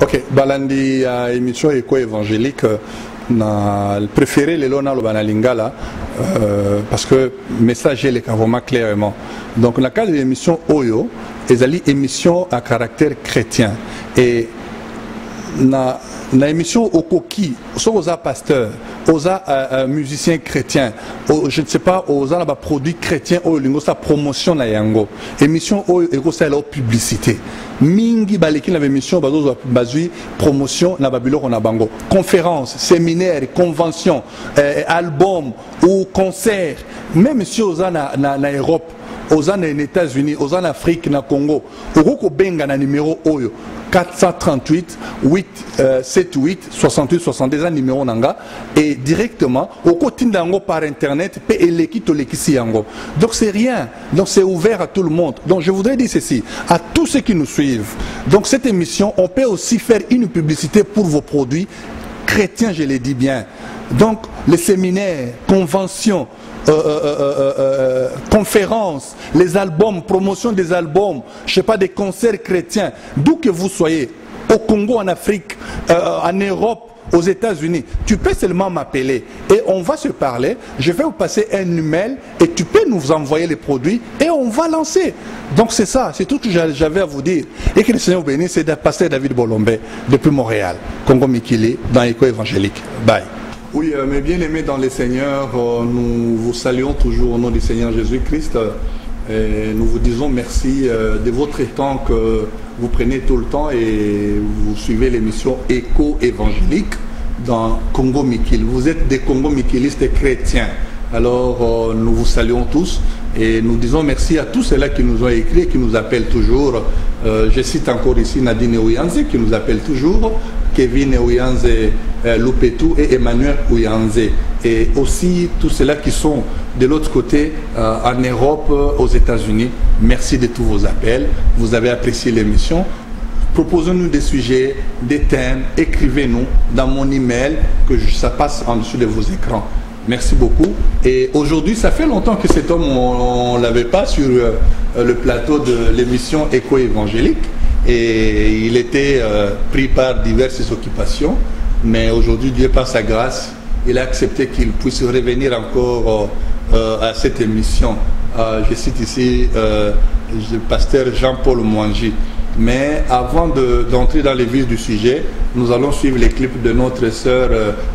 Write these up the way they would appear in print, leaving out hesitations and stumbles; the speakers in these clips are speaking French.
Ok, balandi émission éco-évangélique, na préféré les lona le banalingala parce que message est vraiment clairement. Donc dans le cadre de l'émission Oyo, ezali émission à caractère chrétien et na émission Okoki, aux pasteurs, aux musiciens chrétiens, je ne sais pas, aux produits chrétiens, aux sa promotion na yango. Émission Oyo, c'est la publicité. Mingi baleki na émission bazo bazui promotion na babilo na bango. Conférences, séminaires, conventions, albums ou concerts, même si aux na Europe, aux États-Unis, aux Afrique, na Congo, au benga na numéro Oyo 438 878 68 62 numéro nanga et directement au côté d'ango par internet pe eleki to lekisi yango. Donc c'est rien. Donc c'est ouvert à tout le monde. Donc je voudrais dire ceci à tous ceux qui nous suivent. Donc cette émission, on peut aussi faire une publicité pour vos produits chrétiens, je les dis bien. Donc les séminaires, conventions, conférences, les albums, promotion des albums, je sais pas, des concerts chrétiens, d'où que vous soyez, au Congo, en Afrique, en Europe, aux États-Unis, tu peux seulement m'appeler et on va se parler. Je vais vous passer un email et tu peux nous envoyer les produits et on va lancer. Donc c'est ça, c'est tout ce que j'avais à vous dire. Et que le Seigneur vous bénisse, c'est pasteur David Bolombe depuis Montréal, Congo Mikili, dans l'éco évangélique. Bye. Oui, mes bien-aimés dans le Seigneur, nous vous saluons toujours au nom du Seigneur Jésus-Christ. Et nous vous disons merci de votre temps que vous prenez tout le temps et vous suivez l'émission éco-évangélique dans Congo Mikili. Vous êtes des Congo Mikilistes chrétiens. Alors nous vous saluons tous et nous disons merci à tous ceux-là qui nous ont écrit et qui nous appellent toujours. Je cite encore ici Nadine Ouyanze qui nous appelle toujours, Kevin Ouyanze Loupetou et Emmanuel Ouyanze. Et aussi tous ceux-là qui sont de l'autre côté en Europe, aux États-Unis. Merci de tous vos appels. Vous avez apprécié l'émission. Proposez-nous des sujets, des thèmes, écrivez-nous dans mon email que ça passe en dessous de vos écrans. Merci beaucoup. Et aujourd'hui, ça fait longtemps que cet homme, on ne l'avait pas sur le plateau de l'émission Éco-évangélique. Et il était pris par diverses occupations. Mais aujourd'hui, Dieu, par sa grâce, il a accepté qu'il puisse revenir encore à cette émission. Je cite ici le pasteur Jean-Paul Mouangi. Mais avant d'entrer dans les vifs du sujet, nous allons suivre les clips de notre sœur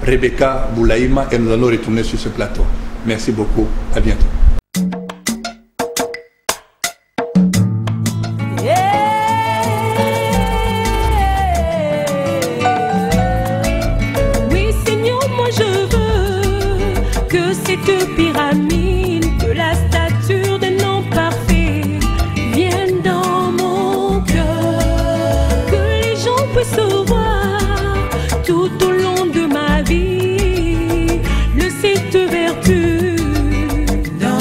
Rebecca Boulaïma et nous allons retourner sur ce plateau. Merci beaucoup. À bientôt. Oui, Seigneur, moi je veux que cette pyramide de la stature d'un homme parfait vienne dans mon cœur, que les gens puissent voir tout au long de ma vie le cette vertu dans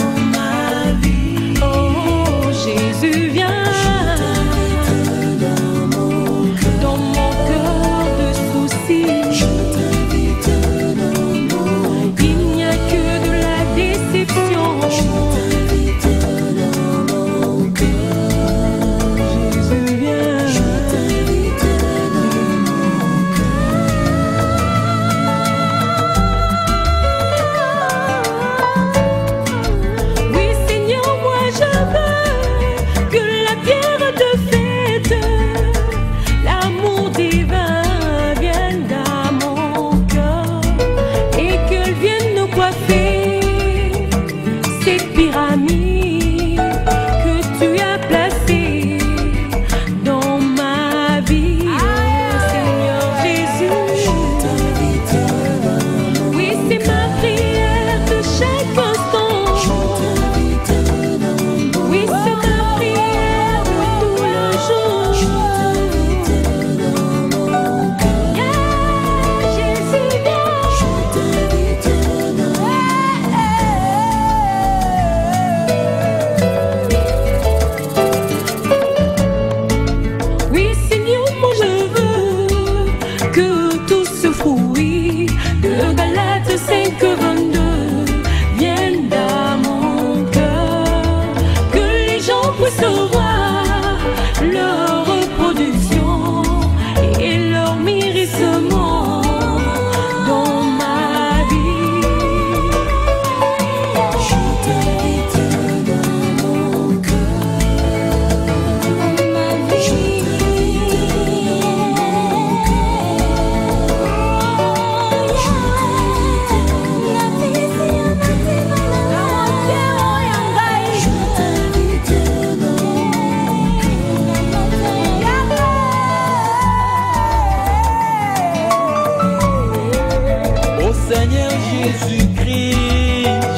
Seigneur Jésus-Christ,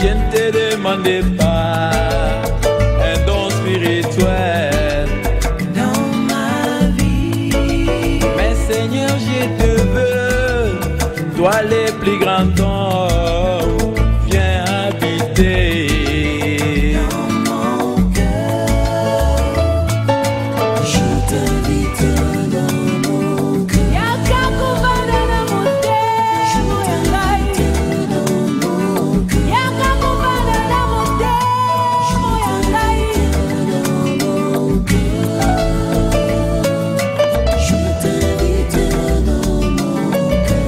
je ne te demandais pas un don spirituel dans ma vie. mais Seigneur je te veux, toi le plus grand homme, viens habiter Dans mon cœur, je t'invite dans mon cœur. Yakakubana na motema yangai, dans mon cœur. Yakakubana na motema yangai, dans mon cœur. Je t'invite dans mon cœur.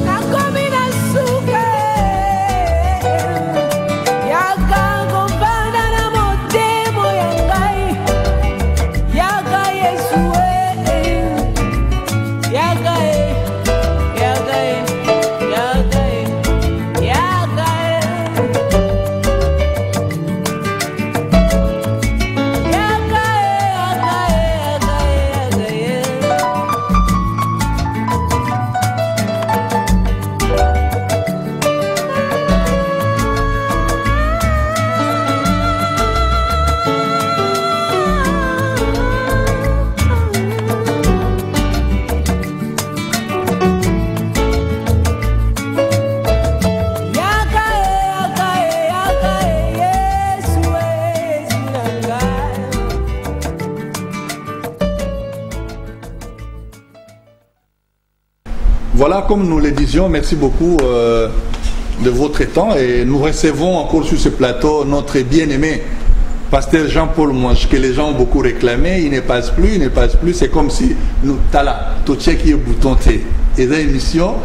Nakomina suke, yakakubana na motema yangai, yaga Yesue, yaga yaga yaga yaga Voilà, comme nous le disions, merci beaucoup de votre temps et nous recevons encore sur ce plateau notre bien-aimé pasteur Jean-Paul Mouange, que les gens ont beaucoup réclamé. Il ne passe plus, c'est comme si nous, tala, tout ce qui est bouton T. Et cette émission,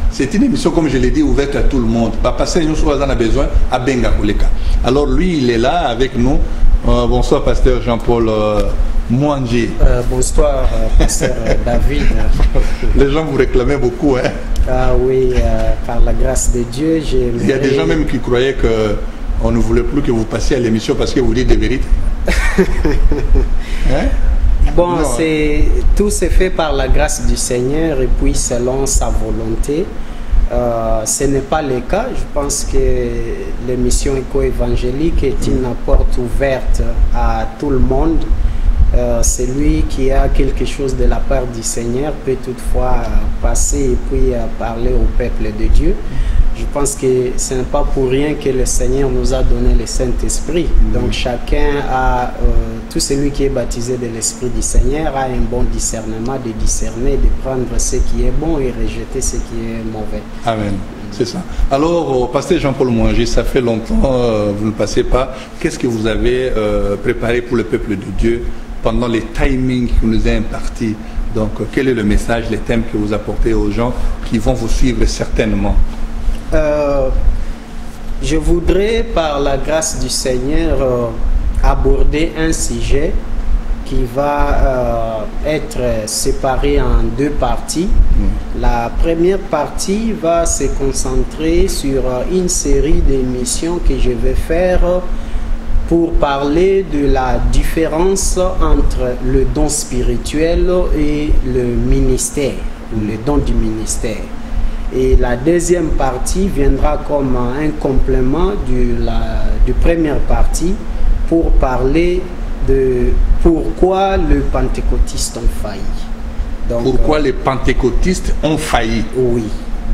c'est une émission, comme je l'ai dit, ouverte à tout le monde. Pasteur, nous avons besoin à Benga Koleka. Alors lui, il est là avec nous. Bonsoir, pasteur Jean-Paul Mouange. Bonsoir, pasteur David. Les gens vous réclamaient beaucoup, hein? Ah oui, par la grâce de Dieu, il y a des gens même qui croyaient que on ne voulait plus que vous passiez à l'émission parce que vous dites des vérités. Hein? Bon, tout s'est fait par la grâce du Seigneur et puis selon sa volonté. Ce n'est pas le cas. Je pense que l'émission éco-évangélique est une porte ouverte à tout le monde. Celui qui a quelque chose de la part du Seigneur peut toutefois passer et puis parler au peuple de Dieu. Je pense que ce n'est pas pour rien que le Seigneur nous a donné le Saint-Esprit. Donc chacun a, tout celui qui est baptisé de l'Esprit du Seigneur a un bon discernement de discerner, de prendre ce qui est bon et rejeter ce qui est mauvais. Amen. C'est ça. Alors, pasteur Jean-Paul Mouange, ça fait longtemps, vous ne passez pas. Qu'est-ce que vous avez préparé pour le peuple de Dieu pendant les timings que vous nous avez impartis? Donc, quel est le message, les thèmes que vous apportez aux gens qui vont vous suivre certainement? Je voudrais, par la grâce du Seigneur, aborder un sujet qui va être séparé en deux parties. La première partie va se concentrer sur une série d'émissions que je vais faire pour parler de la différence entre le don spirituel et le ministère, ou le don du ministère. Et la deuxième partie viendra comme un complément de première partie pour parler de pourquoi les pentecôtistes ont failli. Donc, pourquoi les pentecôtistes ont failli? Oui.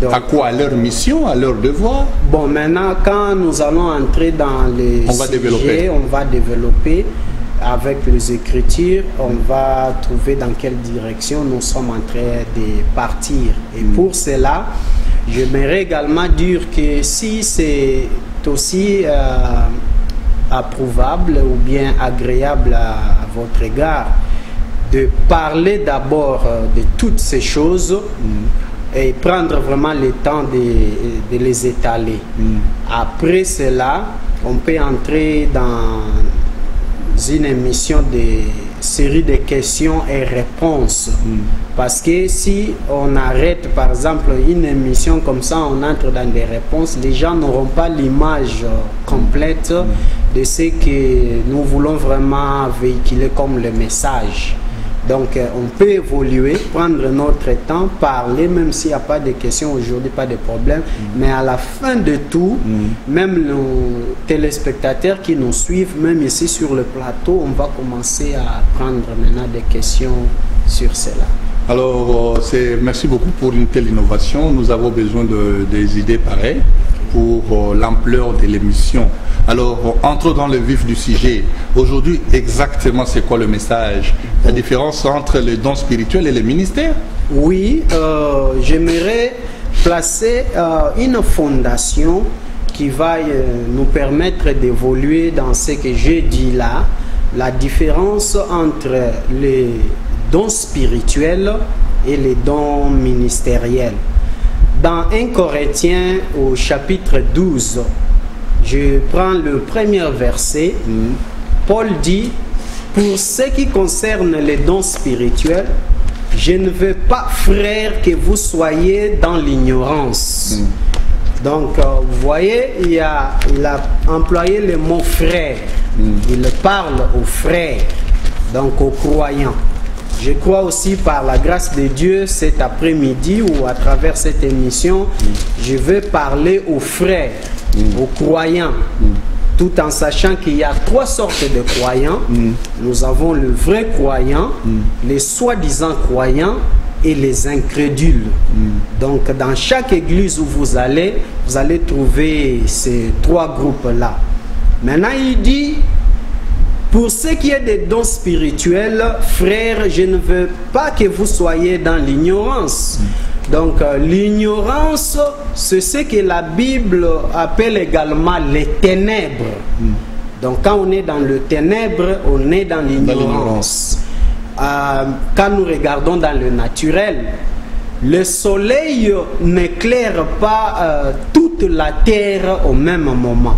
Donc, à quoi? À leur mission, à leur devoir? Bon, maintenant, quand nous allons entrer dans les sujets, on va développer avec les Écritures, on va trouver dans quelle direction nous sommes en train de partir. Et pour cela, j'aimerais également dire que si c'est aussi approuvable ou bien agréable à votre égard de parler d'abord de toutes ces choses et prendre vraiment le temps de les étaler. Après cela, on peut entrer dans une émission de série de questions et réponses. Parce que si on arrête par exemple une émission comme ça, on entre dans des réponses, les gens n'auront pas l'image complète de ce que nous voulons vraiment véhiculer comme le message. Donc on peut évoluer, prendre notre temps, parler, même s'il n'y a pas de questions aujourd'hui, pas de problème. Mais à la fin de tout, même nos téléspectateurs qui nous suivent, même ici sur le plateau, on va commencer à prendre maintenant des questions sur cela. Alors, merci beaucoup pour une telle innovation. Nous avons besoin des idées pareilles pour l'ampleur de l'émission. Alors, entrons dans le vif du sujet. Aujourd'hui, exactement, c'est quoi le message? La différence entre les dons spirituels et les ministères? Oui, j'aimerais placer une fondation qui va nous permettre d'évoluer dans ce que j'ai dit là. La différence entre les dons spirituels et les dons ministériels. Dans 1 Corinthiens au chapitre 12, je prends le premier verset. Paul dit: pour ce qui concerne les dons spirituels, je ne veux pas, frères, que vous soyez dans l'ignorance. Donc, vous voyez, il a employé le mot frère. Il parle aux frères, donc aux croyants. Je crois aussi, par la grâce de Dieu, cet après-midi ou à travers cette émission, je veux parler aux frères, aux croyants, tout en sachant qu'il y a 3 sortes de croyants. Nous avons le vrai croyant, les soi-disant croyants et les incrédules. Donc, dans chaque église où vous allez trouver ces 3 groupes-là. Maintenant, il dit: pour ce qui est des dons spirituels, frères, je ne veux pas que vous soyez dans l'ignorance. Donc, l'ignorance, c'est ce que la Bible appelle également les ténèbres. Donc, quand on est dans le ténèbre, on est dans l'ignorance. Quand nous regardons dans le naturel, le soleil n'éclaire pas toute la terre au même moment.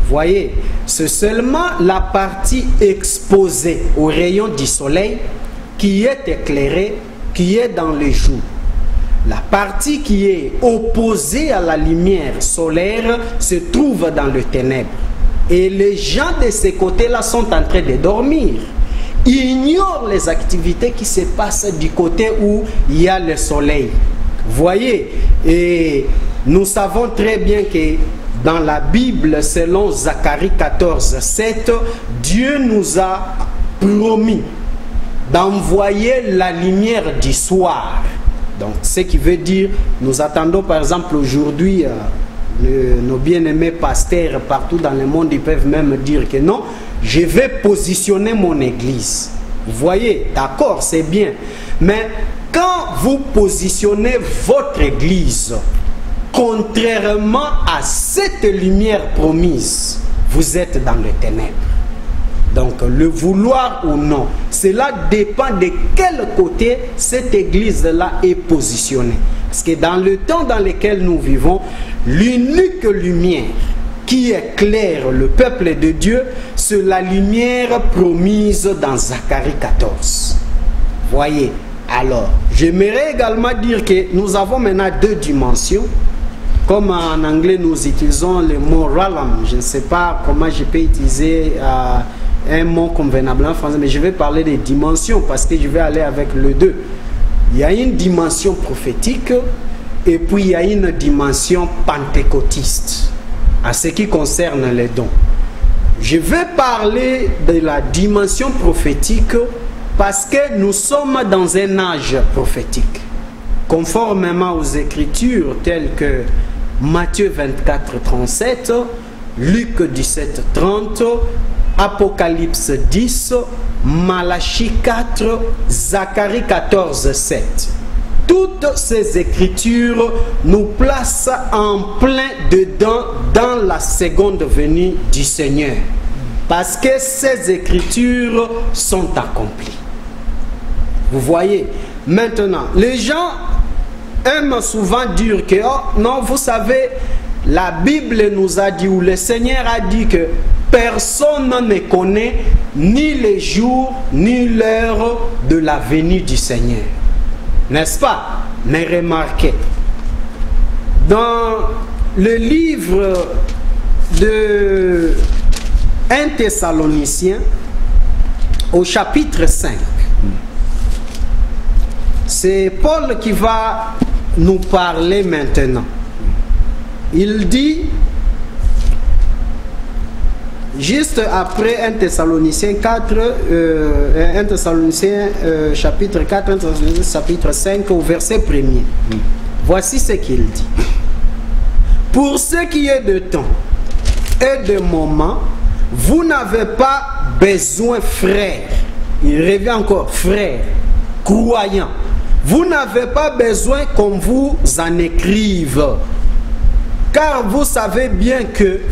Voyez, c'est seulement la partie exposée aux rayons du soleil qui est éclairée, qui est dans le jour. La partie qui est opposée à la lumière solaire se trouve dans le ténèbre. Et les gens de ces côtés-là sont en train de dormir. Ils ignorent les activités qui se passent du côté où il y a le soleil. Voyez, et nous savons très bien que dans la Bible, selon Zacharie 14, 7, Dieu nous a promis d'envoyer la lumière du soir. Donc, ce qui veut dire, nous attendons par exemple aujourd'hui, nos bien-aimés pasteurs partout dans le monde, ils peuvent même dire que non, je vais positionner mon église. Vous voyez, d'accord, c'est bien. Mais quand vous positionnez votre église, contrairement à cette lumière promise, vous êtes dans les ténèbres. Donc, le vouloir ou non, cela dépend de quel côté cette église-là est positionnée. Parce que dans le temps dans lequel nous vivons, l'unique lumière qui éclaire le peuple de Dieu, c'est la lumière promise dans Zacharie 14. Voyez, alors, j'aimerais également dire que nous avons maintenant 2 dimensions. Comme en anglais, nous utilisons le mot realm. Je ne sais pas comment je peux utiliser un mot convenable en français, mais je vais parler des dimensions parce que je vais aller avec le 2. Il y a une dimension prophétique et puis il y a une dimension pentecôtiste en ce qui concerne les dons. Je vais parler de la dimension prophétique parce que nous sommes dans un âge prophétique. Conformément aux Écritures telles que Matthieu 24, 37, Luc 17, 30, Apocalypse 10, Malachie 4, Zacharie 14, 7. Toutes ces écritures nous placent en plein dedans dans la seconde venue du Seigneur. Parce que ces écritures sont accomplies. Vous voyez, maintenant, les gens aiment souvent dire que, oh non, vous savez, la Bible nous a dit, ou le Seigneur a dit que personne ne connaît ni les jours ni l'heure de la venue du Seigneur. N'est-ce pas? Mais remarquez, dans le livre de 1 Thessaloniciens, au chapitre 5, C'est Paul qui va nous parler maintenant. Il dit, juste après 1 Thessaloniciens 4, 1 Thessaloniciens chapitre 4, 1 Thessaloniciens chapitre 5 au verset 1er. Voici ce qu'il dit. Pour ce qui est de temps et de moment, vous n'avez pas besoin, frères. Il revient encore, frères, croyants. Vous n'avez pas besoin qu'on vous en écrive. Car vous savez bien que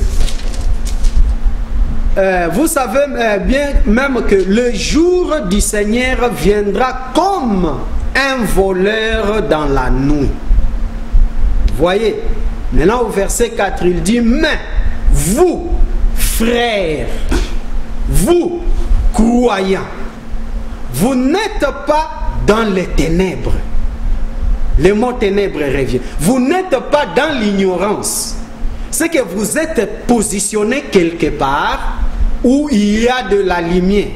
vous savez bien même que le jour du Seigneur viendra comme un voleur dans la nuit. Voyez, maintenant au verset 4, il dit, mais vous, frères, vous, croyants, vous n'êtes pas dans les ténèbres. Le mot ténèbres revient. Vous n'êtes pas dans l'ignorance. C'est que vous êtes positionné quelque part où il y a de la lumière.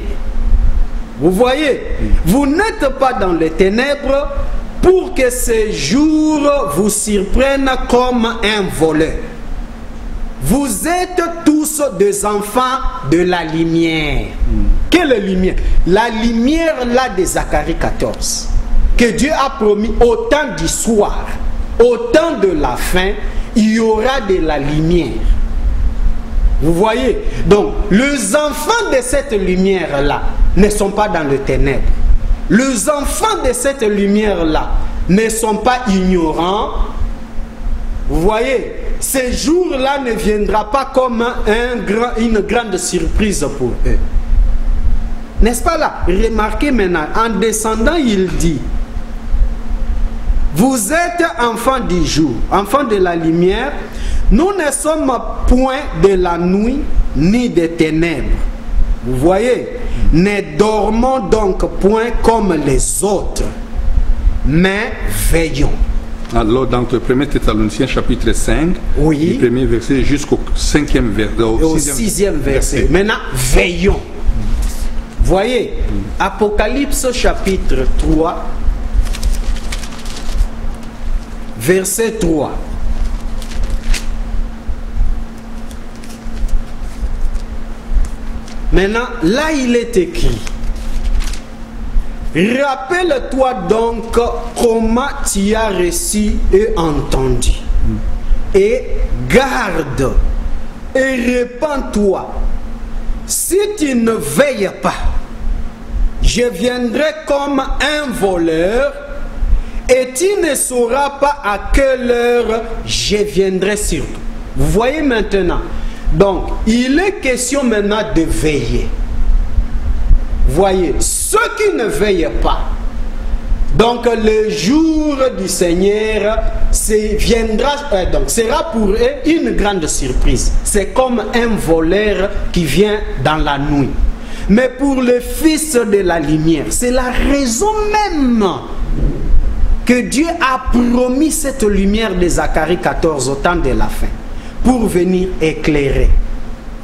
Vous voyez, vous n'êtes pas dans les ténèbres pour que ce jour vous surprenne comme un voleur. Vous êtes tous des enfants de la lumière. Quelle lumière? La lumière là de Zacharie 14. Que Dieu a promis au temps du soir, au temps de la fin, il y aura de la lumière. Vous voyez? Donc, les enfants de cette lumière-là ne sont pas dans le ténèbre. Les enfants de cette lumière-là ne sont pas ignorants. Vous voyez? Ce jour-là ne viendra pas comme une grande surprise pour eux. N'est-ce pas là? Remarquez maintenant, en descendant, il dit, vous êtes enfants du jour, enfants de la lumière. Nous ne sommes point de la nuit ni des ténèbres. Vous voyez? Ne dormons donc point comme les autres, mais veillons. Alors, dans le 1 Thessaloniciens chapitre 5, oui, du premier verset jusqu'au 5e verset. Au 6e verset. Maintenant, veillons. Voyez, Apocalypse chapitre 3, verset 3. Maintenant, là il est écrit, rappelle-toi donc comment tu as reçu et entendu, et garde et répands-toi. Si tu ne veilles pas, je viendrai comme un voleur, et tu ne sauras pas à quelle heure je viendrai sur toi. Vous voyez maintenant. Donc, il est question maintenant de veiller. Voyez, ceux qui ne veillent pas, donc le jour du Seigneur sera pour eux une grande surprise. C'est comme un voleur qui vient dans la nuit. Mais pour le Fils de la lumière, c'est la raison même que Dieu a promis cette lumière de Zacharie 14 au temps de la fin, pour venir éclairer.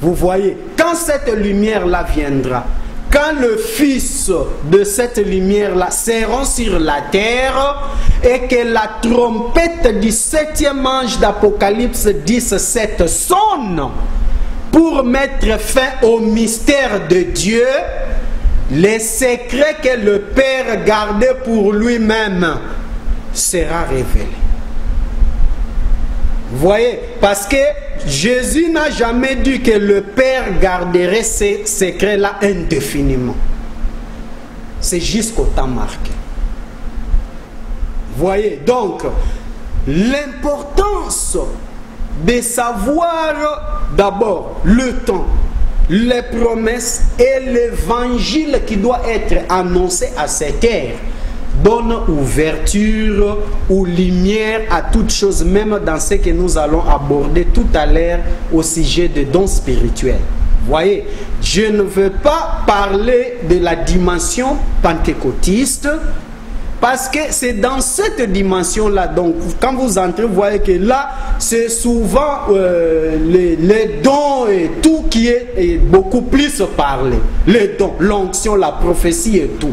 Vous voyez, quand cette lumière-là viendra, quand le Fils de cette lumière-là sera sur la terre, et que la trompette du 7e ange d'Apocalypse 10:7 sonne pour mettre fin au mystère de Dieu, les secrets que le Père gardait pour lui-même sera révélé. Vous voyez, parce que Jésus n'a jamais dit que le Père garderait ces secrets-là indéfiniment. C'est jusqu'au temps marqué. Vous voyez, donc, l'importance de savoir d'abord le temps, les promesses et l'évangile qui doit être annoncé à cette ère donne ouverture ou lumière à toutes choses, même dans ce que nous allons aborder tout à l'heure au sujet des dons spirituels. Voyez, je ne veux pas parler de la dimension pentecôtiste, parce que c'est dans cette dimension-là, donc quand vous entrez, vous voyez que là, c'est souvent les dons et tout qui est beaucoup plus parlé. Les dons, l'onction, la prophétie et tout.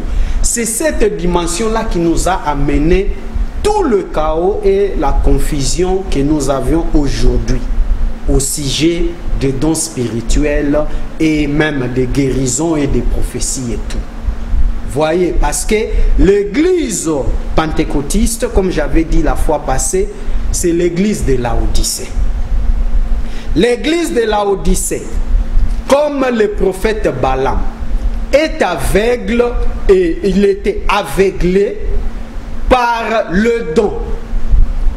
c'est cette dimension-là qui nous a amené tout le chaos et la confusion que nous avions aujourd'hui au sujet des dons spirituels et même des guérisons et des prophéties et tout. Voyez, parce que l'église pentecôtiste, comme j'avais dit la fois passée, c'est l'église de Laodicée. L'église de Laodicée, comme le prophète Balaam, est aveugle et il était aveuglé par le don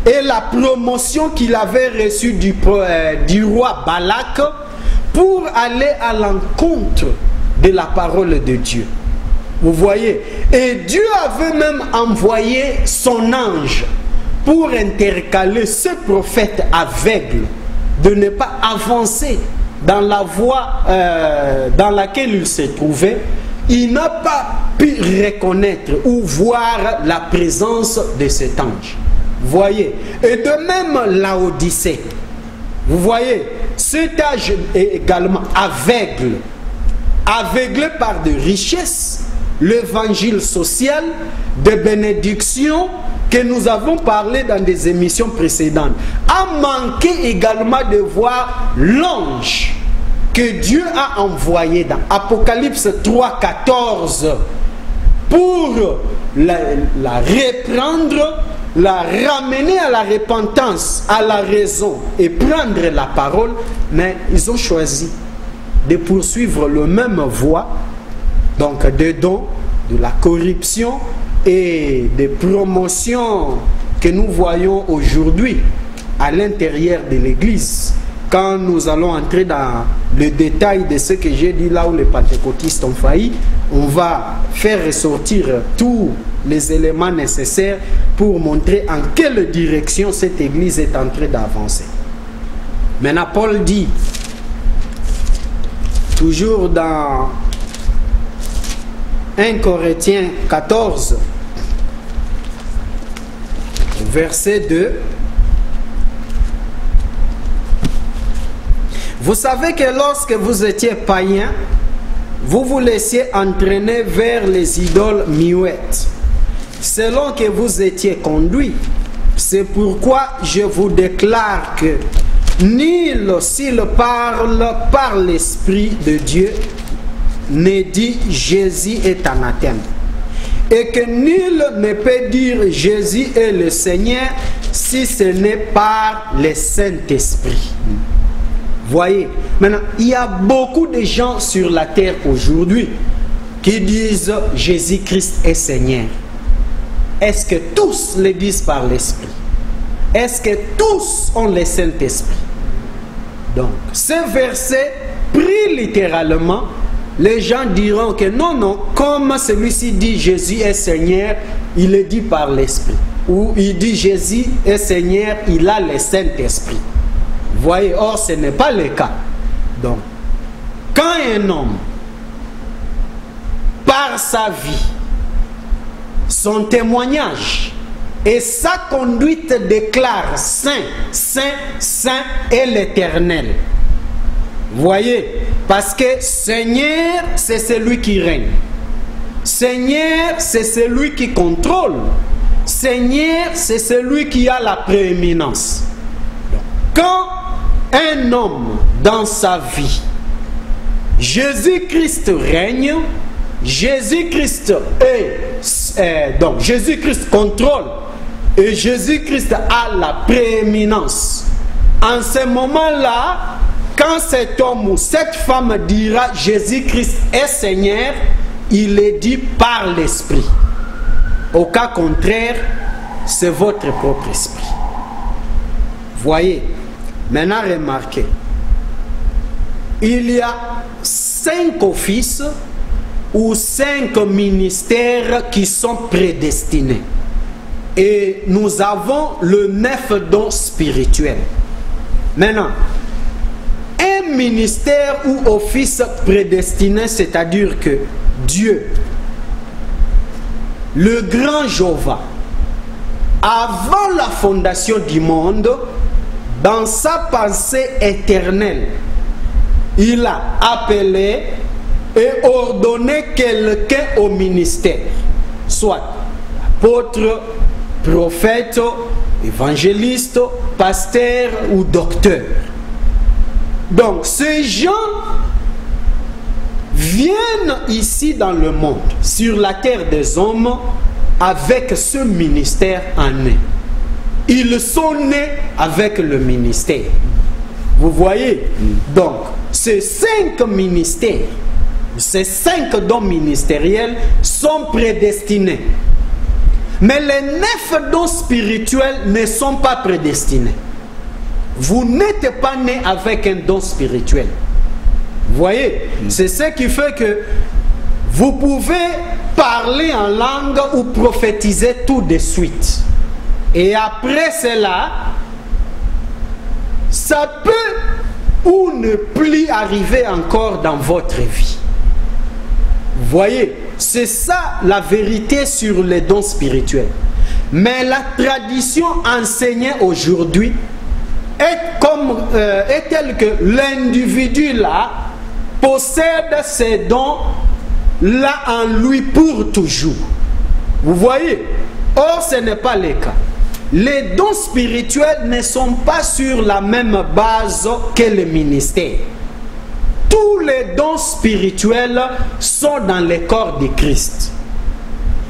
et la promotion qu'il avait reçue du roi Balak pour aller à l'encontre de la parole de Dieu. Vous voyez, et Dieu avait même envoyé son ange pour intercaler ce prophète aveugle de ne pas avancer dans la voie dans laquelle il se trouvait. Il n'a pas pu reconnaître ou voir la présence de cet ange. Voyez, et de même Laodicée. Vous voyez, cet âge est également aveugle, aveuglé par de richesses, l'évangile social, des bénédictions que nous avons parlé dans des émissions précédentes, a manqué également de voir l'ange que Dieu a envoyé dans Apocalypse 3:14 pour la reprendre, la ramener à la repentance, à la raison et prendre la parole, mais ils ont choisi de poursuivre le même voie, donc des dons, de la corruption et des promotions que nous voyons aujourd'hui à l'intérieur de l'Église. Quand nous allons entrer dans le détail de ce que j'ai dit là où les pentecôtistes ont failli, on va faire ressortir tous les éléments nécessaires pour montrer en quelle direction cette Église est en train d'avancer. Maintenant, Paul dit, toujours dans 1 Corinthiens 14, verset 2, vous savez que lorsque vous étiez païens, vous vous laissiez entraîner vers les idoles muettes, selon que vous étiez conduits. C'est pourquoi je vous déclare que nul, s'il parle par l'Esprit de Dieu, ne dit Jésus est anathème. Et que nul ne peut dire Jésus est le Seigneur si ce n'est par le Saint-Esprit. Voyez, maintenant, il y a beaucoup de gens sur la terre aujourd'hui qui disent Jésus-Christ est Seigneur. Est-ce que tous le disent par l'Esprit? Est-ce que tous ont le Saint-Esprit? Donc, ce verset, pris littéralement, les gens diront que non, comme celui-ci dit Jésus est Seigneur, il le dit par l'Esprit. Ou il dit Jésus est Seigneur, il a le Saint-Esprit. Voyez, or ce n'est pas le cas. Donc, quand un homme, par sa vie, son témoignage et sa conduite déclare Saint, Saint, Saint est l'Éternel. Voyez, parce que Seigneur, c'est celui qui règne. Seigneur, c'est celui qui contrôle. Seigneur, c'est celui qui a la prééminence. Quand un homme dans sa vie, Jésus-Christ règne, Jésus-Christ donc Jésus-Christ contrôle et Jésus-Christ a la prééminence. En ce moment-là, quand cet homme ou cette femme dira Jésus-Christ est Seigneur, il est dit par l'Esprit. Au cas contraire, c'est votre propre esprit. Voyez, maintenant remarquez, il y a 5 offices ou 5 ministères qui sont prédestinés. Et nous avons le 9 dons spirituels. Maintenant, un ministère ou office prédestiné, c'est-à-dire que Dieu, le grand Jéhovah, avant la fondation du monde, dans sa pensée éternelle, il a appelé et ordonné quelqu'un au ministère. soit apôtre, prophète, évangéliste, pasteur ou docteur. Donc ces gens viennent ici dans le monde, sur la terre des hommes, avec ce ministère en eux. Ils sont nés avec le ministère. Vous voyez? Donc, ces 5 ministères, ces 5 dons ministériels sont prédestinés. Mais les 9 dons spirituels ne sont pas prédestinés. Vous n'êtes pas né avec un don spirituel. Vous voyez? C'est ce qui fait que vous pouvez parler en langue ou prophétiser tout de suite. Et après cela, ça peut ou ne plus arriver encore dans votre vie. Vous voyez, c'est ça la vérité sur les dons spirituels. Mais la tradition enseignée aujourd'hui est telle que l'individu là possède ces dons là en lui pour toujours. Vous voyez? Or, ce n'est pas le cas. Les dons spirituels ne sont pas sur la même base que le ministère. Tous les dons spirituels sont dans le corps de Christ.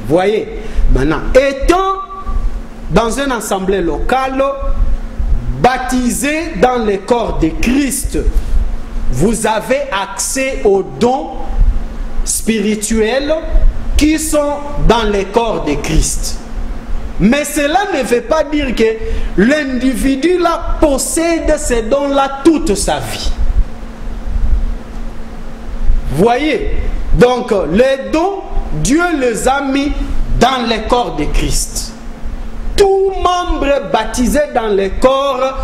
Vous voyez? Maintenant, étant dans une assemblée locale, baptisé dans le corps de Christ, vous avez accès aux dons spirituels qui sont dans le corps de Christ. Mais cela ne veut pas dire que l'individu là possède ces dons-là toute sa vie. Voyez, donc les dons, Dieu les a mis dans le corps de Christ. Tous membres baptisés dans le corps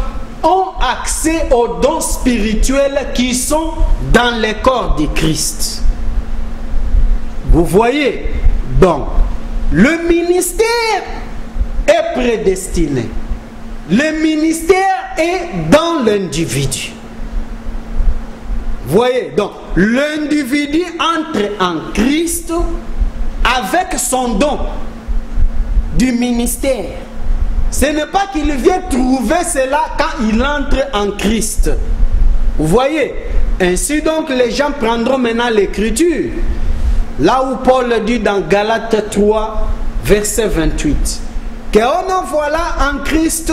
ont accès aux dons spirituels qui sont dans le corps de Christ. Vous voyez, donc, le ministère est prédestiné. Le ministère est dans l'individu. Voyez, donc, l'individu entre en Christ avec son don du ministère. Ce n'est pas qu'il vient trouver cela quand il entre en Christ. Vous voyez, ainsi donc les gens prendront maintenant l'écriture. Là où Paul dit dans Galates 3, verset 28, que on voilà en Christ,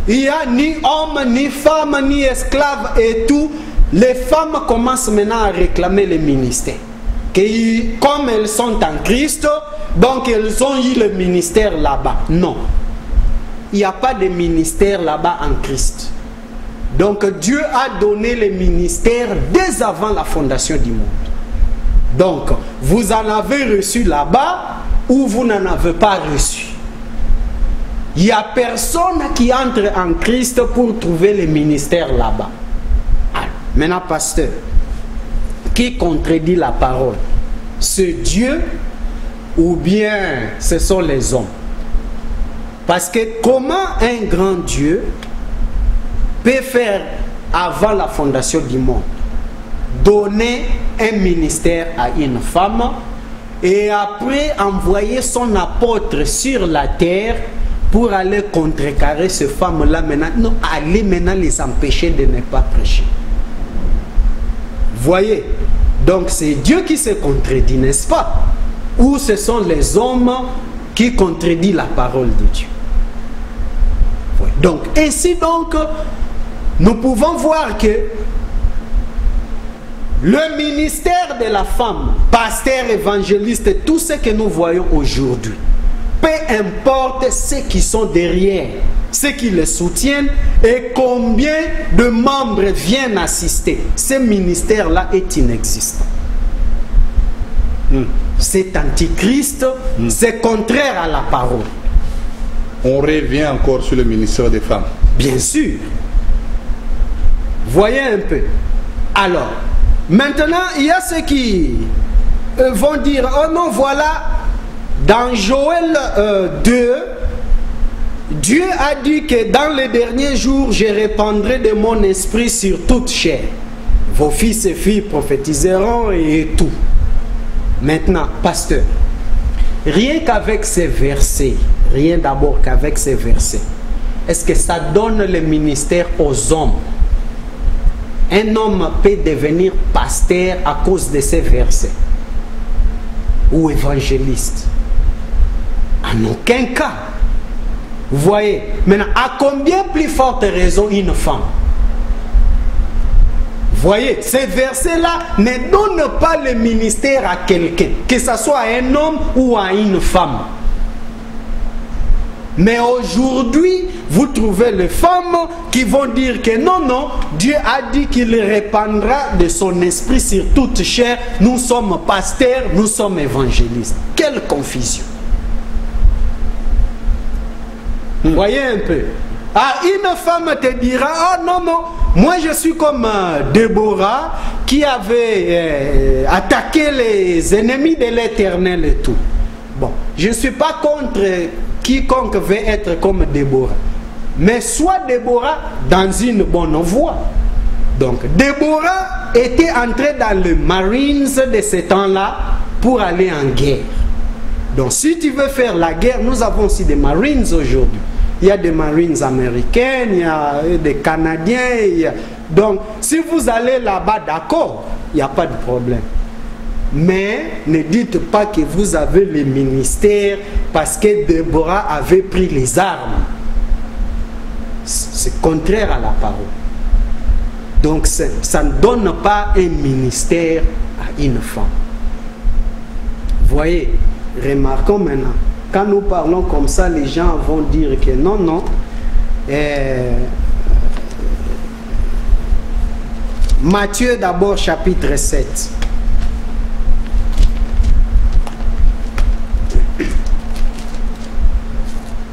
il n'y a ni homme, ni femme, ni esclave et tout. Les femmes commencent maintenant à réclamer le ministère. Que comme elles sont en Christ, donc elles ont eu le ministère là-bas. Non. Il n'y a pas de ministère là-bas en Christ. Donc Dieu a donné le ministère dès avant la fondation du monde. Donc, vous en avez reçu là-bas ou vous n'en avez pas reçu. Il n'y a personne qui entre en Christ pour trouver le ministère là-bas. Maintenant, pasteur, qui contredit la parole? C'est Dieu ou bien ce sont les hommes? Parce que comment un grand Dieu peut faire avant la fondation du monde donner un ministère à une femme et après envoyer son apôtre sur la terre pour aller contrecarrer ces femmes-là maintenant, non, aller maintenant les empêcher de ne pas prêcher. Voyez, donc c'est Dieu qui se contredit, n'est-ce pas? Ou ce sont les hommes qui contredisent la parole de Dieu. Donc, ainsi donc, nous pouvons voir que le ministère de la femme, pasteur, évangéliste, tout ce que nous voyons aujourd'hui, peu importe ceux qui sont derrière, ceux qui le soutiennent et combien de membres viennent assister, ce ministère-là est inexistant. C'est antichrist, c'est contraire à la parole. On revient encore sur le ministère des femmes. Bien sûr. Voyez un peu. Alors, maintenant, il y a ceux qui vont dire, oh non, voilà, dans Joël 2, Dieu a dit que dans les derniers jours, je répandrai de mon esprit sur toute chair. Vos fils et filles prophétiseront et tout. Maintenant, pasteur, rien qu'avec ces versets, rien d'abord qu'avec ces versets, est-ce que ça donne le ministère aux hommes? Un homme peut devenir pasteur à cause de ces versets ou évangéliste? En aucun cas. Vous voyez? Maintenant, à combien plus forte raison une femme? Vous voyez, ces versets-là ne donnent pas le ministère à quelqu'un, que ce soit à un homme ou à une femme. Mais aujourd'hui, vous trouvez les femmes qui vont dire que non, non, Dieu a dit qu'il répandra de son esprit sur toute chair. Nous sommes pasteurs, nous sommes évangélistes. Quelle confusion! Vous voyez un peu? Ah, une femme te dira, oh non, non, moi je suis comme Déborah qui avait attaqué les ennemis de l'Éternel et tout. Bon, je ne suis pas contre quiconque veut être comme Déborah. Mais soit Déborah dans une bonne voie. Donc, Déborah était entrée dans le Marines de ce temps-là pour aller en guerre. Donc, si tu veux faire la guerre, nous avons aussi des Marines aujourd'hui. Il y a des Marines américains, il y a des Canadiens. Donc, si vous allez là-bas, d'accord, il n'y a pas de problème. Mais ne dites pas que vous avez le ministère parce que Déborah avait pris les armes. C'est contraire à la parole. Donc, ça ne donne pas un ministère à une femme. Voyez, remarquons maintenant. Quand nous parlons comme ça, les gens vont dire que non, non. Matthieu d'abord, chapitre 7.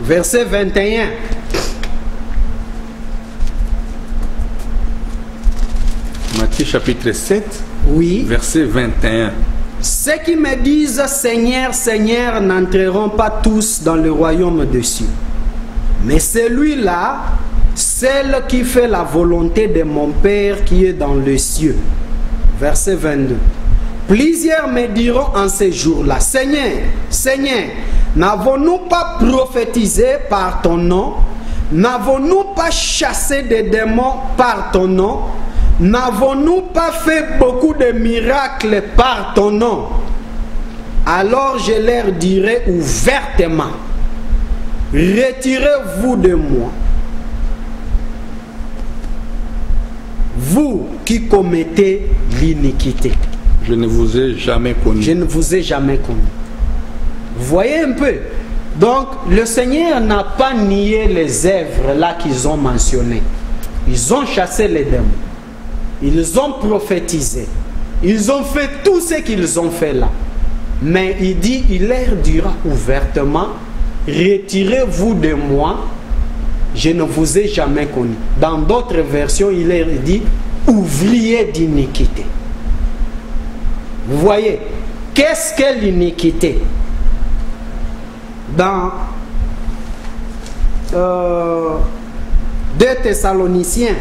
Verset 21. Matthieu chapitre 7, oui. Verset 21. Ceux qui me disent Seigneur, Seigneur n'entreront pas tous dans le royaume des cieux. Mais celui-là, celle qui fait la volonté de mon Père qui est dans les cieux. Verset 22. Plusieurs me diront en ces jours-là, Seigneur, Seigneur, n'avons-nous pas prophétisé par ton nom? N'avons-nous pas chassé des démons par ton nom? N'avons-nous pas fait beaucoup de miracles par ton nom? Alors je leur dirai ouvertement, retirez-vous de moi, vous qui commettez l'iniquité. Je ne vous ai jamais connu. Je ne vous ai jamais connu. Vous voyez un peu? Donc, le Seigneur n'a pas nié les œuvres là qu'ils ont mentionnées. Ils ont chassé les démons. Ils ont prophétisé. Ils ont fait tout ce qu'ils ont fait là. Mais il dit, il leur dira ouvertement, retirez-vous de moi, je ne vous ai jamais connu. Dans d'autres versions, il leur dit, ouvrier d'iniquité. Vous voyez, qu'est-ce que l'iniquité? Dans 2 Thessaloniciens,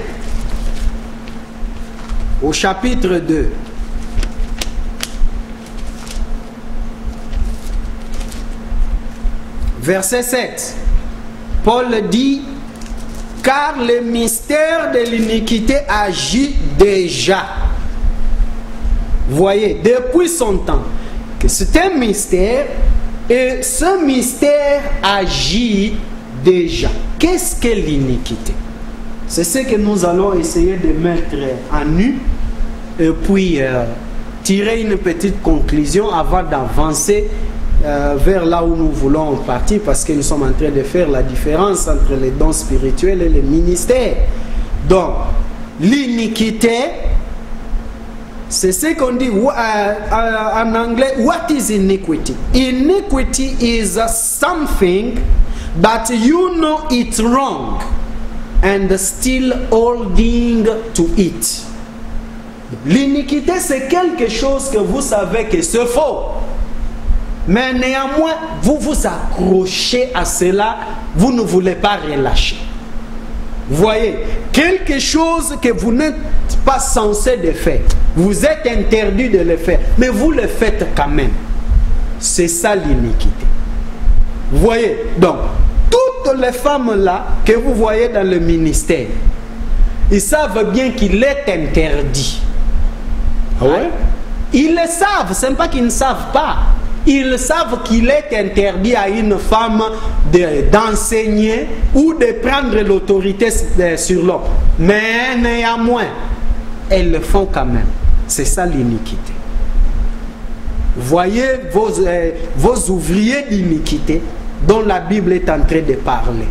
au chapitre 2, verset 7, Paul dit, car le mystère de l'iniquité agit déjà. Vous voyez, depuis son temps, que c'est un mystère, et ce mystère agit déjà. Qu'est-ce que l'iniquité? C'est ce que nous allons essayer de mettre en nu, et puis tirer une petite conclusion avant d'avancer vers là où nous voulons partir, parce que nous sommes en train de faire la différence entre les dons spirituels et les ministères. Donc, l'iniquité, c'est ce qu'on dit en anglais, what is iniquity? Iniquity is something that you know it's wrong and still holding to it. L'iniquité, c'est quelque chose que vous savez que c'est faux. Mais néanmoins, vous vous accrochez à cela, vous ne voulez pas relâcher. Vous voyez, quelque chose que vous n'êtes pas censé de faire, vous êtes interdit de le faire, mais vous le faites quand même. C'est ça l'iniquité. Vous voyez? Donc, toutes les femmes-là que vous voyez dans le ministère, ils savent bien qu'il est interdit. Ah ouais? Ils le savent, ce n'est pas qu'ils ne savent pas. Ils savent qu'il est interdit à une femme d'enseigner ou de prendre l'autorité sur l'homme. Mais néanmoins, elles le font quand même. C'est ça l'iniquité. Voyez vos ouvriers d'iniquité dont la Bible est en train de parler.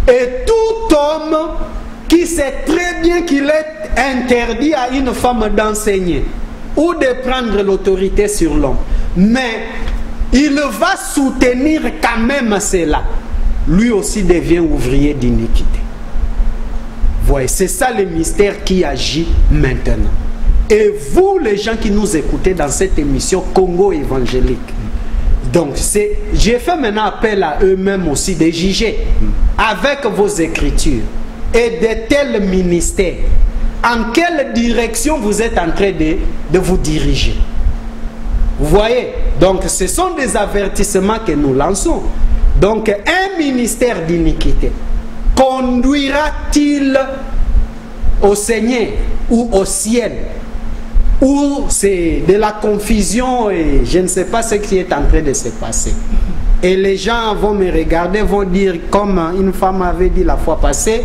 Et tout homme qui sait très bien qu'il est interdit à une femme d'enseigner ou de prendre l'autorité sur l'homme, mais il va soutenir quand même cela, lui aussi devient ouvrier d'iniquité. Voyez, c'est ça le mystère qui agit maintenant. Et vous, les gens qui nous écoutez dans cette émission Congo évangélique, donc j'ai fait maintenant appel à eux-mêmes aussi de juger avec vos écritures et de tels ministères. En quelle direction vous êtes en train de vous diriger? Vous voyez? Donc ce sont des avertissements que nous lançons. Donc un ministère d'iniquité conduira-t-il au Seigneur ou au ciel? Ou c'est de la confusion et je ne sais pas ce qui est en train de se passer. Et les gens vont me regarder, vont dire comme une femme avait dit la fois passée,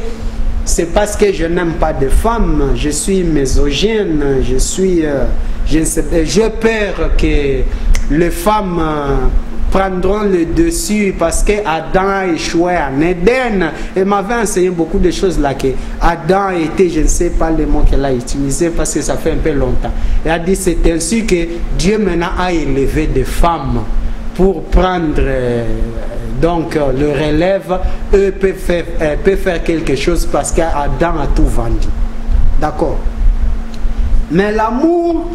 c'est parce que je n'aime pas de femmes, je suis misogyne, j'ai peur que les femmes prendront le dessus parce que Adam a échoué en Éden. Elle m'avait enseigné beaucoup de choses là, que Adam était, je ne sais pas le mot qu'elle a utilisé parce que ça fait un peu longtemps. Elle a dit c'est ainsi que Dieu maintenant a élevé des femmes pour prendre donc le relève. Eux peuvent faire quelque chose parce qu'Adam a tout vendu. D'accord. Mais l'amour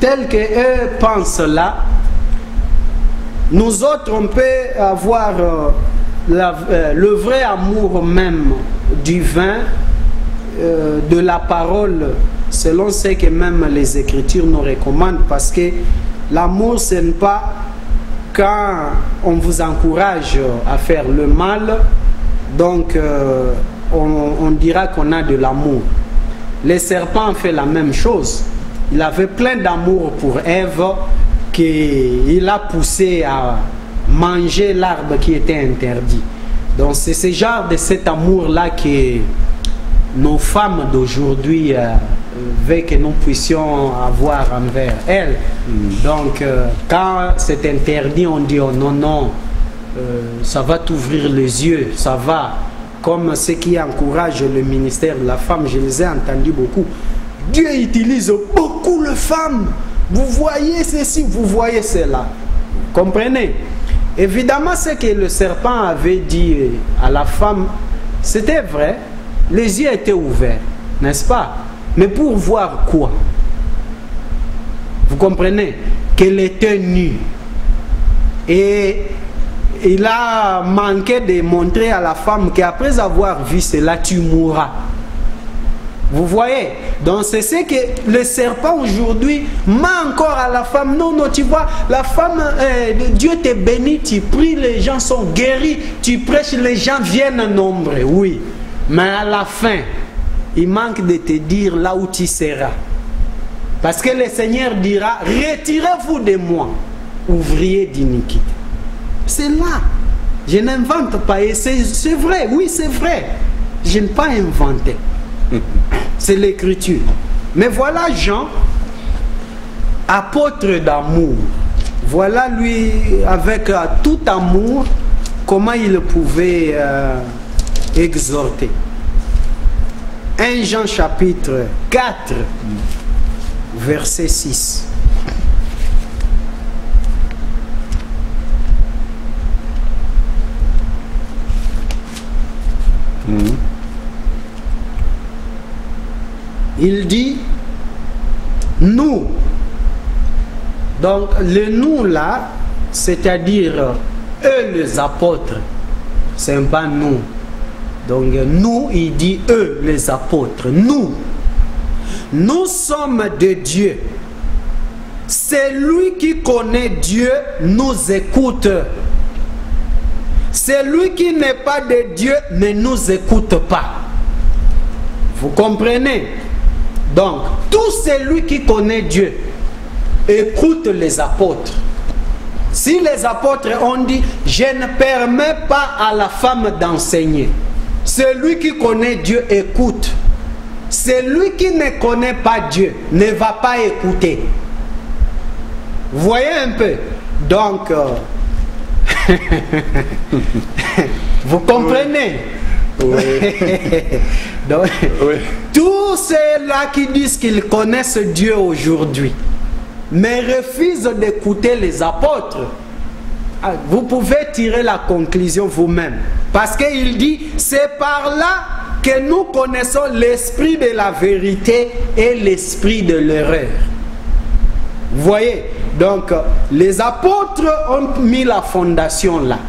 tel que eux pensent là, nous autres, on peut avoir le vrai amour même du vin, de la parole, selon ce que même les Écritures nous recommandent, parce que l'amour, ce n'est pas quand on vous encourage à faire le mal, donc on dira qu'on a de l'amour. Les serpents ont fait la même chose. Il avait plein d'amour pour Ève, qu'il a poussé à manger l'arbre qui était interdit. Donc c'est ce genre de cet amour-là que nos femmes d'aujourd'hui veulent que nous puissions avoir envers elles. Donc quand c'est interdit, on dit oh non, non, ça va t'ouvrir les yeux, ça va. Comme ce qui encourage le ministère de la femme, je les ai entendus beaucoup. Dieu utilise beaucoup les femmes. Vous voyez ceci, vous voyez cela. Comprenez? Évidemment, ce que le serpent avait dit à la femme, c'était vrai. Les yeux étaient ouverts, n'est-ce pas? Mais pour voir quoi? Vous comprenez? Qu'elle était nue. Et il a manqué de montrer à la femme qu'après avoir vu cela, tu mourras. Vous voyez? Donc c'est ce que le serpent aujourd'hui ment encore à la femme. Non, non, tu vois, la femme, Dieu te bénit, tu pries, les gens sont guéris, tu prêches, les gens viennent nombreux. Oui, mais à la fin, il manque de te dire là où tu seras. Parce que le Seigneur dira, retirez-vous de moi, ouvrier d'iniquité. C'est là. Je n'invente pas. Et c'est vrai, oui, c'est vrai. Je n'ai pas inventé. C'est l'écriture. Mais voilà Jean, apôtre d'amour. Voilà lui, avec tout amour, comment il pouvait exhorter. 1 Jean chapitre 4, verset 6. Il dit nous. Donc le nous là, c'est-à-dire eux les apôtres, c'est pas nous. Donc nous, il dit eux les apôtres, nous sommes de Dieu celui qui connaît Dieu nous écoute. Celui qui n'est pas de Dieu ne nous écoute pas. Vous comprenez? Donc, tout celui qui connaît Dieu écoute les apôtres. Si les apôtres ont dit, je ne permets pas à la femme d'enseigner, celui qui connaît Dieu écoute. Celui qui ne connaît pas Dieu ne va pas écouter. Vous voyez un peu? Donc, vous comprenez? Oui. Donc, Oui. tous ceux-là qui disent qu'ils connaissent Dieu aujourd'hui, mais refusent d'écouter les apôtres, vous pouvez tirer la conclusion vous-même. Parce qu'il dit, c'est par là que nous connaissons l'esprit de la vérité et l'esprit de l'erreur. Vous voyez? Donc, les apôtres ont mis la fondation là.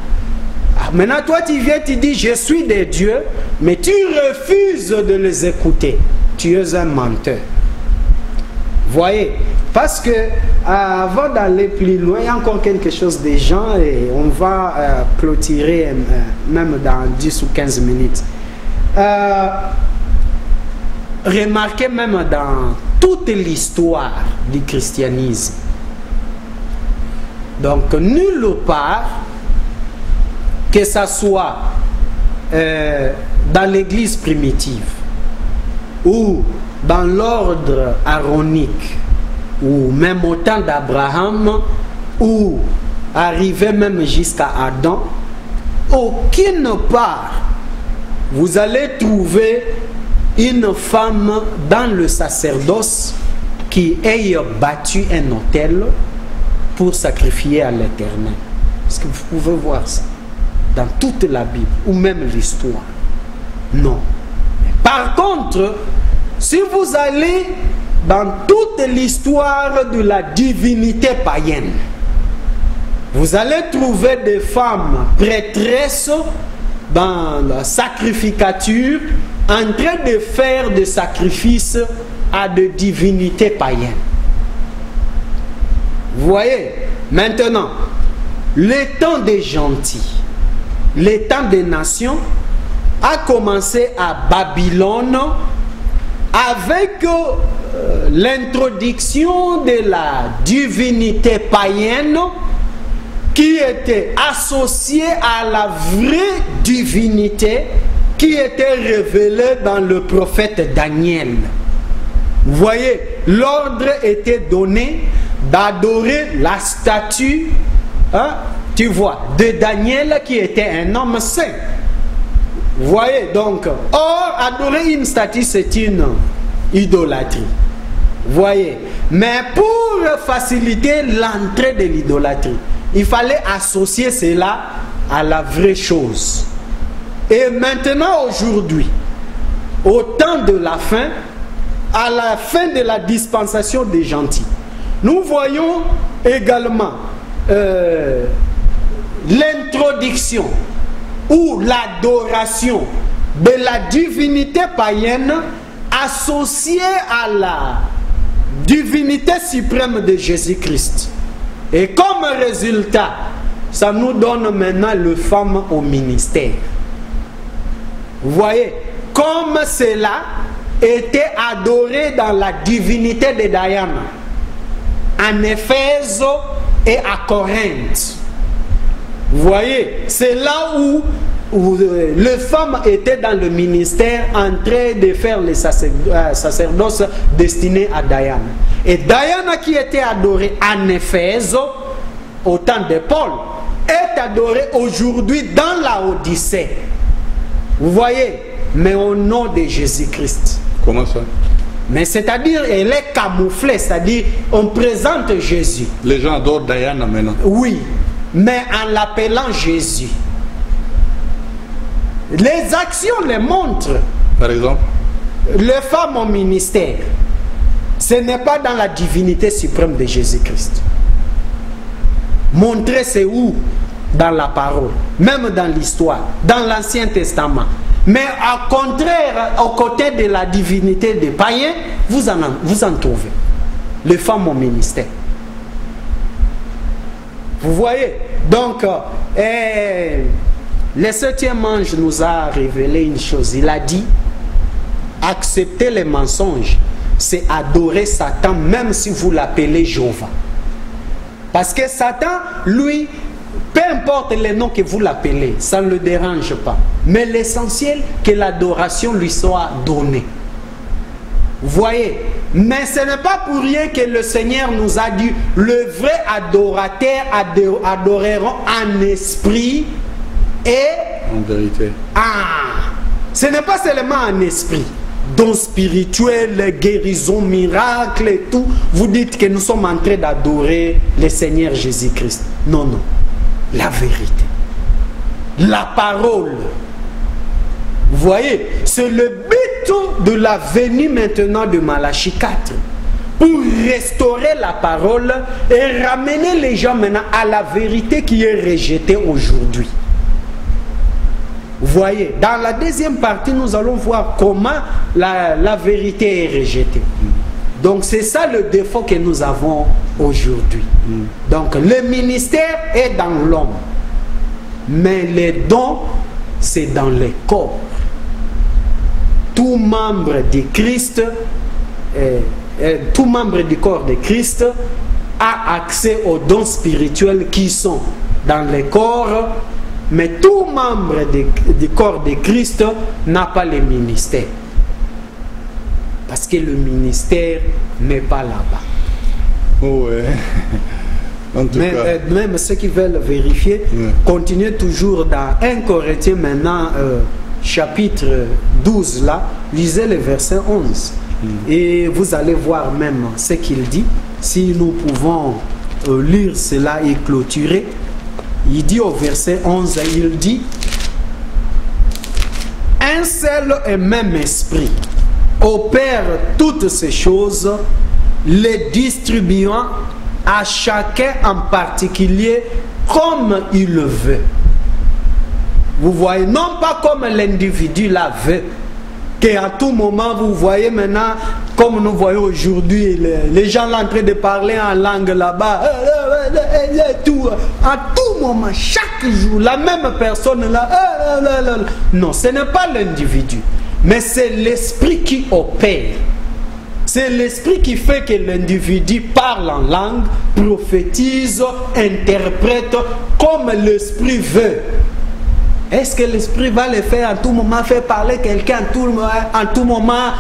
Maintenant, toi, tu viens, tu dis, je suis de Dieu, mais tu refuses de les écouter. Tu es un menteur. Vous voyez? Parce que, avant d'aller plus loin, il y a encore quelque chose des gens et on va clôturer même dans 10 ou 15 minutes. Remarquez même dans toute l'histoire du christianisme. Donc, nulle part, que ce soit dans l'église primitive ou dans l'ordre aronique ou même au temps d'Abraham ou arrivé même jusqu'à Adam, aucune part vous allez trouver une femme dans le sacerdoce qui ait battu un autel pour sacrifier à l'Éternel. Est-ce que vous pouvez voir ça dans toute la Bible ou même l'histoire? Non. Par contre, si vous allez dans toute l'histoire de la divinité païenne, vous allez trouver des femmes prêtresses dans la sacrificature en train de faire des sacrifices à des divinités païennes. Vous voyez? Maintenant, le temps des gentils, le temps des nations a commencé à Babylone avec l'introduction de la divinité païenne qui était associée à la vraie divinité qui était révélée dans le prophète Daniel. Vous voyez, l'ordre était donné d'adorer la statue, tu vois, de Daniel qui était un homme saint. Vous voyez, donc, or, adorer une statue, c'est une idolâtrie. Vous voyez, mais pour faciliter l'entrée de l'idolâtrie, il fallait associer cela à la vraie chose. Et maintenant, aujourd'hui, au temps de la fin, à la fin de la dispensation des gentils, nous voyons également l'introduction ou l'adoration de la divinité païenne associée à la divinité suprême de Jésus-Christ. Et comme résultat, ça nous donne maintenant les femmes au ministère. Vous voyez, comme cela était adoré dans la divinité de Diana, en Éphèse et à Corinthe. Vous voyez, c'est là où les femmes étaient dans le ministère en train de faire les sacerdoces destinés à Diana. Et Diana qui était adorée en Éphèse au temps de Paul est adorée aujourd'hui dans la Odyssée. Vous voyez, mais au nom de Jésus-Christ. Comment ça? Mais c'est-à-dire, elle est camouflée, c'est-à-dire, on présente Jésus. Les gens adorent Diana maintenant. Oui, mais en l'appelant Jésus. Les actions les montrent. Par exemple? Les femmes au ministère, ce n'est pas dans la divinité suprême de Jésus-Christ. Montrer c'est où? Dans la parole, même dans l'histoire, dans l'Ancien Testament. Mais au contraire, aux côtés de la divinité des païens, vous en trouvez. Les femmes au ministère. Vous voyez? Donc, le 7e ange nous a révélé une chose. Il a dit, accepter les mensonges, c'est adorer Satan, même si vous l'appelez Jéhovah. Parce que Satan, lui, peu importe les noms que vous l'appelez, ça ne le dérange pas. Mais l'essentiel, que l'adoration lui soit donnée. Vous voyez? Mais ce n'est pas pour rien que le Seigneur nous a dit, le vrai adorateur adoreront en esprit et en vérité. Ce n'est pas seulement en esprit. Dons spirituels, guérison, miracles et tout. Vous dites que nous sommes en train d'adorer le Seigneur Jésus-Christ. Non, non. La vérité. La parole. Vous voyez, c'est le but de la venue maintenant de Malachie 4. Pour restaurer la parole et ramener les gens maintenant à la vérité qui est rejetée aujourd'hui. Vous voyez, dans la deuxième partie, nous allons voir comment la vérité est rejetée. Donc c'est ça le défaut que nous avons aujourd'hui. Donc le ministère est dans l'homme, mais les dons, c'est dans les corps. Tout membre de Christ, tout membre du corps de Christ a accès aux dons spirituels qui sont dans les corps, mais tout membre du corps de Christ n'a pas le ministère. Parce que le ministère n'est pas là-bas. Oh ouais. En tout cas. Même ceux qui veulent vérifier, continuez toujours dans 1 Corinthiens maintenant, chapitre 12 là, lisez le verset 11. Et vous allez voir même ce qu'il dit. Si nous pouvons lire cela et clôturer. Il dit au verset 11, il dit, un seul et même esprit opère toutes ces choses, les distribuant à chacun en particulier comme il le veut. Vous voyez, non pas comme l'individu la veut, qu'à tout moment, vous voyez maintenant, comme nous voyons aujourd'hui, les gens sont en train de parler en langue là-bas, à tout moment, chaque jour, la même personne là, non, ce n'est pas l'individu, mais c'est l'esprit qui opère. C'est l'esprit qui fait que l'individu parle en langue, prophétise, interprète comme l'esprit veut. Est-ce que l'esprit va le faire en tout moment, faire parler quelqu'un en tout moment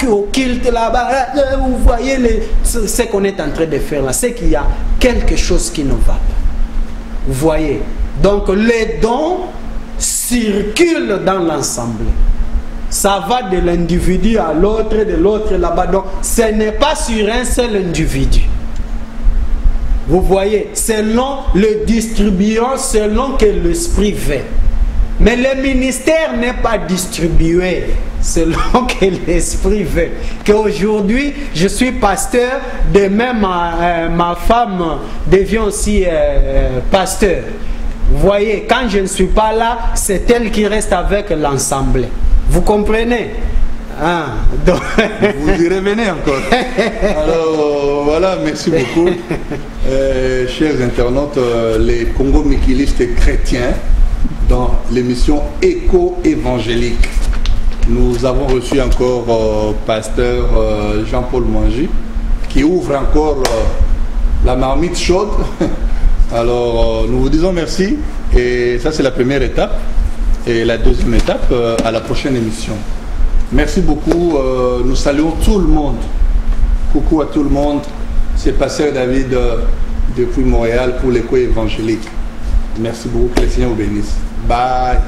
au culte là-bas? Vous voyez ce qu'on est en train de faire là, c'est qu'il y a quelque chose qui ne va pas. Vous voyez? Donc les dons circulent dans l'assemblée. Ça va de l'individu à l'autre, de l'autre là-bas. Donc ce n'est pas sur un seul individu. Vous voyez? Selon le distribuant, selon que l'esprit veut. Mais le ministère n'est pas distribué selon que l'esprit veut. Qu'aujourd'hui, je suis pasteur, de même ma femme devient aussi pasteur. Vous voyez, quand je ne suis pas là, c'est elle qui reste avec l'ensemble. Vous comprenez? Donc... Vous y revenez encore. Alors voilà, merci beaucoup. Chers internautes, les Congo-Mikilistes chrétiens, dans l'émission Écho évangélique. Nous avons reçu encore pasteur Jean-Paul Mangi qui ouvre encore la marmite chaude. Alors nous vous disons merci et ça c'est la première étape et la deuxième étape à la prochaine émission. Merci beaucoup, nous saluons tout le monde. Coucou à tout le monde, c'est pasteur David depuis Montréal pour l'Écho évangélique. Merci beaucoup, que le Seigneur vous bénisse. Bye.